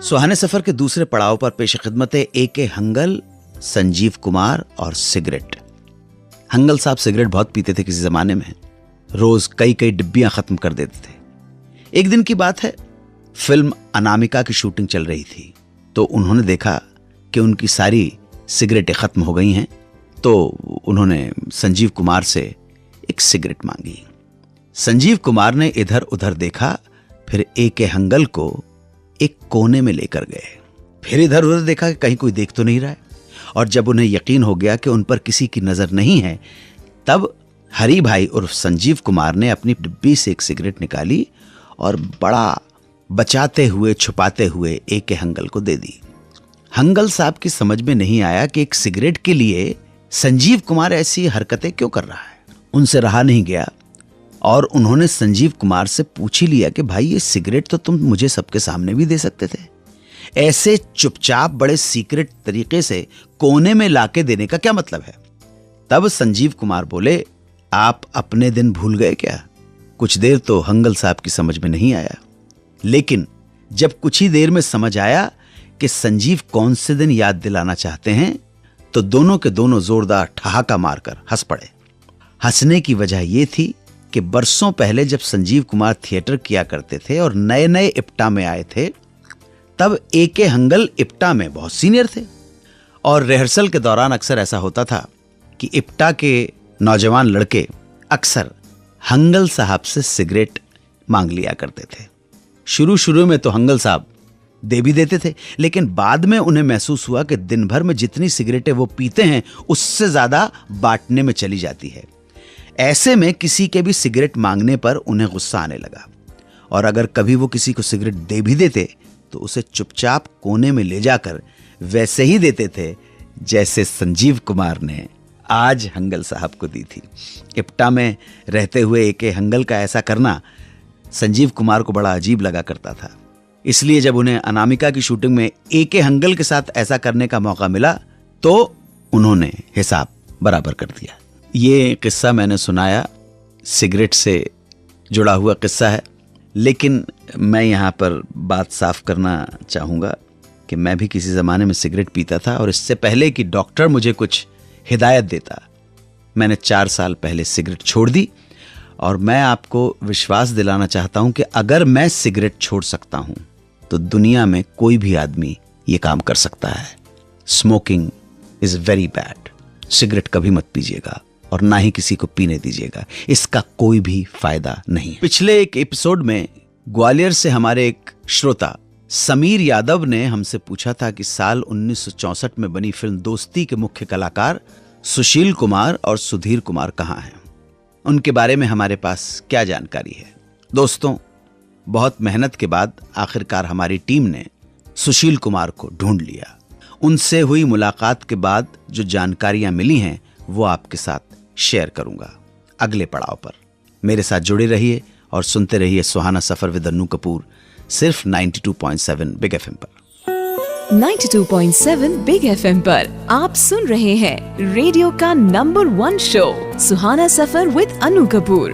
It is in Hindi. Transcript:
सुहाने सफर के दूसरे पड़ाव पर पेश खिदमत है A.K. हंगल, संजीव कुमार और सिगरेट। हंगल साहब सिगरेट बहुत पीते थे किसी जमाने में, रोज कई कई डिब्बियां खत्म कर देते थे। एक दिन की बात है, फिल्म अनामिका की शूटिंग चल रही थी, तो उन्होंने देखा कि उनकी सारी सिगरेटें खत्म हो गई हैं, तो उन्होंने संजीव कुमार से एक सिगरेट मांगी। संजीव कुमार ने इधर उधर देखा, फिर A.K. हंगल को एक कोने में लेकर गए। फिर इधर उधर देखा कि कहीं कोई देख तो नहीं रहा है, और जब उन्हें यकीन हो गया कि उन पर किसी की नजर नहीं है, तब हरी भाई उर्फ संजीव कुमार ने अपनी डिब्बी से एक सिगरेट निकाली और बड़ा बचाते हुए छुपाते हुए A.K. हंगल को दे दी। हंगल साहब की समझ में नहीं आया कि एक सिगरेट के लिए संजीव कुमार ऐसी हरकतें क्यों कर रहा है। उनसे रहा नहीं गया और उन्होंने संजीव कुमार से पूछ ही लिया कि भाई ये सिगरेट तो तुम मुझे सबके सामने भी दे सकते थे, ऐसे चुपचाप बड़े सीक्रेट तरीके से कोने में लाके देने का क्या मतलब है। तब संजीव कुमार बोले, आप अपने दिन भूल गए क्या। कुछ देर तो हंगल साहब की समझ में नहीं आया, लेकिन जब कुछ ही देर में समझ आया कि संजीव कौन से दिन याद दिलाना चाहते हैं, तो दोनों के दोनों जोरदार ठहाका मारकर हंस पड़े। हंसने की वजह यह थी कि बरसों पहले जब संजीव कुमार थिएटर किया करते थे और नए नए इप्टा में आए थे, तब A.K. हंगल इप्टा में बहुत सीनियर थे, और रिहर्सल के दौरान अक्सर ऐसा होता था कि इप्टा के नौजवान लड़के अक्सर हंगल साहब से सिगरेट मांग लिया करते थे। शुरू शुरू में तो हंगल साहब दे भी देते थे, लेकिन बाद में उन्हें महसूस हुआ कि दिन भर में जितनी सिगरेटें वो पीते हैं उससे ज्यादा बांटने में चली जाती है। ऐसे में किसी के भी सिगरेट मांगने पर उन्हें गुस्सा आने लगा, और अगर कभी वो किसी को सिगरेट दे भी देते तो उसे चुपचाप कोने में ले जाकर वैसे ही देते थे जैसे संजीव कुमार ने आज हंगल साहब को दी थी। इप्टा में रहते हुए A.K. हंगल का ऐसा करना संजीव कुमार को बड़ा अजीब लगा करता था, इसलिए जब उन्हें अनामिका की शूटिंग में A.K. हंगल के साथ ऐसा करने का मौका मिला तो उन्होंने हिसाब बराबर कर दिया। ये किस्सा मैंने सुनाया, सिगरेट से जुड़ा हुआ किस्सा है, लेकिन मैं यहाँ पर बात साफ करना चाहूँगा कि मैं भी किसी ज़माने में सिगरेट पीता था, और इससे पहले कि डॉक्टर मुझे कुछ हिदायत देता, मैंने 4 साल पहले सिगरेट छोड़ दी। और मैं आपको विश्वास दिलाना चाहता हूँ कि अगर मैं सिगरेट छोड़ सकता हूँ तो दुनिया में कोई भी आदमी ये काम कर सकता है। Smoking is very bad. Cigarette कभी मत पीजिएगा और ना ही किसी को पीने दीजिएगा, इसका कोई भी फायदा नहीं। पिछले एक एपिसोड में ग्वालियर से हमारे एक श्रोता समीर यादव ने हमसे पूछा था कि साल 1964 में बनी फिल्म दोस्ती के मुख्य कलाकार सुशील कुमार और सुधीर कुमार कहाँ हैं, उनके बारे में हमारे पास क्या जानकारी है। दोस्तों, बहुत मेहनत के बाद आखिरकार हमारी टीम ने सुशील कुमार को ढूंढ लिया। उनसे हुई मुलाकात के बाद जो जानकारियां मिली हैं वो आपके साथ शेयर करूंगा अगले पड़ाव पर। मेरे साथ जुड़े रहिए और सुनते रहिए सुहाना सफर विद अन्नू कपूर, सिर्फ 92.7 बिग एफएम पर। 92.7 बिग एफएम पर आप सुन रहे हैं रेडियो का number 1 show Suhana suffer with Annu Kapoor.